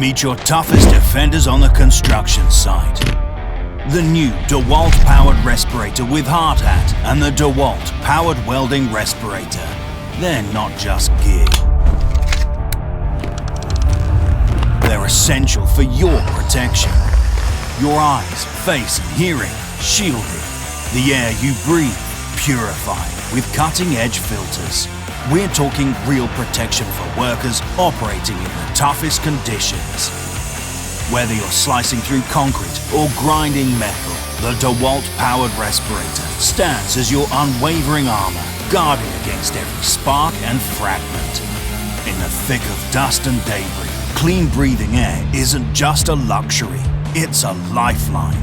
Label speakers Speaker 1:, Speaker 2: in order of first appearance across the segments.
Speaker 1: Meet your toughest defenders on the construction site. The new DeWalt powered respirator with hard hat and the DeWalt powered welding respirator. They're not just gear. They're essential for your protection. Your eyes, face and hearing shielded. The air you breathe purified with cutting-edge filters. We're talking real protection for workers operating in the toughest conditions. Whether you're slicing through concrete or grinding metal, the DeWalt powered respirator stands as your unwavering armor, guarding against every spark and fragment. In the thick of dust and debris, clean breathing air isn't just a luxury, it's a lifeline.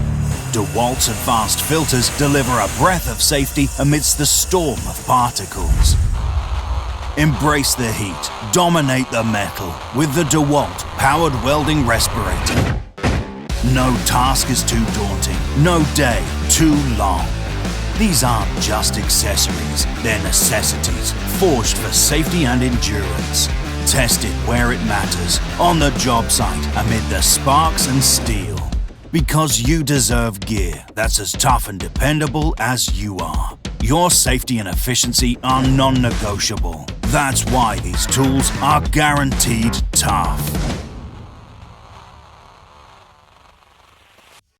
Speaker 1: DeWalt's advanced filters deliver a breath of safety amidst the storm of particles. Embrace the heat, dominate the metal with the DeWalt powered welding respirator. No task is too daunting, no day too long. These aren't just accessories, they're necessities, forged for safety and endurance. Tested where it matters, on the job site, amid the sparks and steel. Because you deserve gear that's as tough and dependable as you are. Your safety and efficiency are non-negotiable. That's why these tools are guaranteed tough.